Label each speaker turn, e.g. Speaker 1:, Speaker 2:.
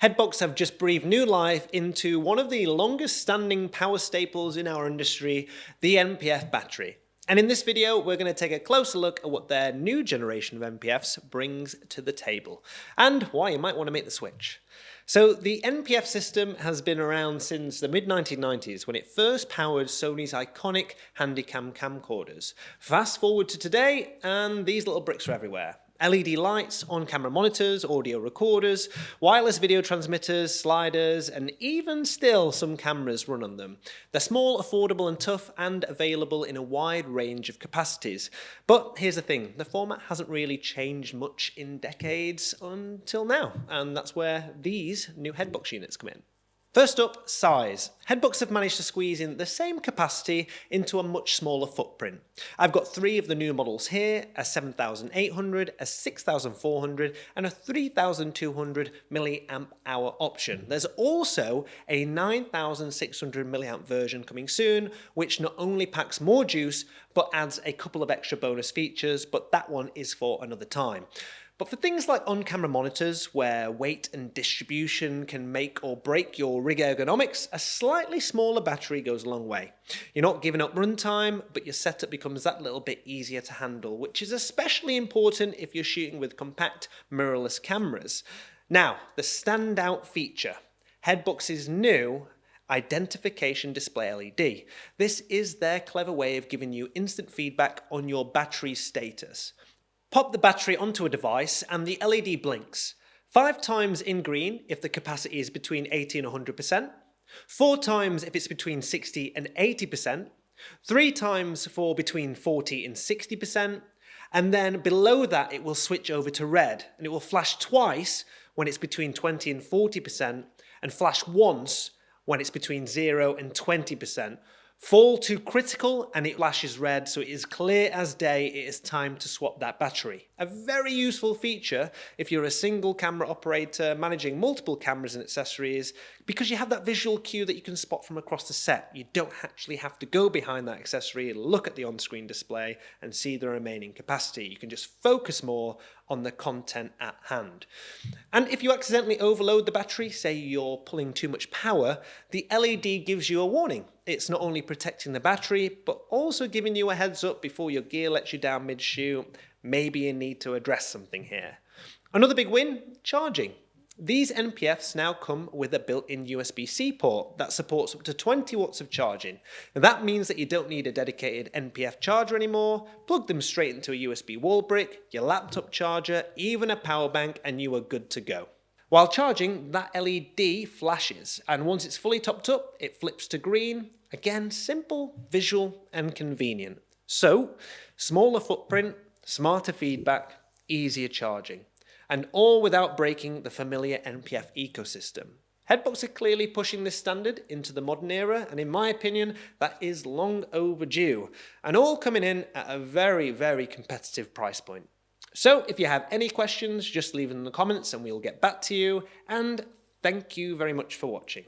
Speaker 1: Hedbox have just breathed new life into one of the longest standing power staples in our industry, the NP-F battery. And in this video, we're going to take a closer look at what their new generation of NP-Fs brings to the table, and why you might want to make the switch. So the NP-F system has been around since the mid-1990s when it first powered Sony's iconic Handycam camcorders. Fast forward to today, and these little bricks are everywhere. LED lights, on-camera monitors, audio recorders, wireless video transmitters, sliders, and even still some cameras run on them. They're small, affordable and tough, and available in a wide range of capacities. But here's the thing, the format hasn't really changed much in decades until now, and that's where these new Hedbox units come in. First up, size. Hedbox have managed to squeeze in the same capacity into a much smaller footprint. I've got three of the new models here, a 7800, a 6400 and a 3200 mAh option. There's also a 9600 mAh version coming soon, which not only packs more juice, but adds a couple of extra bonus features, but that one is for another time. But for things like on-camera monitors, where weight and distribution can make or break your rig ergonomics, a slightly smaller battery goes a long way. You're not giving up runtime, but your setup becomes that little bit easier to handle, which is especially important if you're shooting with compact mirrorless cameras. Now, the standout feature, Hedbox's new identification display LED. This is their clever way of giving you instant feedback on your battery status. Pop the battery onto a device and the LED blinks. 5 times in green if the capacity is between 80 and 100%, 4 times if it's between 60 and 80%, 3 times for between 40 and 60%, and then below that it will switch over to red, and it will flash twice when it's between 20 and 40%, and flash once when it's between 0 and 20%. Fall to critical and it flashes red, so it is clear as day it is time to swap that battery. A very useful feature if you're a single camera operator managing multiple cameras and accessories, because you have that visual cue that you can spot from across the set. You don't actually have to go behind that accessory, look at the on-screen display and see the remaining capacity. You can just focus more on the content at hand. And if you accidentally overload the battery, say you're pulling too much power, the LED gives you a warning. It's not only protecting the battery, but also giving you a heads up before your gear lets you down mid-shoot. Maybe you need to address something here. Another big win, charging. These NP-Fs now come with a built-in USB-C port that supports up to 20 watts of charging. Now that means that you don't need a dedicated NP-F charger anymore. Plug them straight into a USB wall brick, your laptop charger, even a power bank, and you are good to go. While charging, that LED flashes, and once it's fully topped up, it flips to green. Again, simple, visual, and convenient. So, smaller footprint, smarter feedback, easier charging. And all without breaking the familiar NP-F ecosystem. Hedbox are clearly pushing this standard into the modern era, and in my opinion, that is long overdue. And all coming in at a very, very competitive price point. So if you have any questions, just leave them in the comments and we'll get back to you. And thank you very much for watching.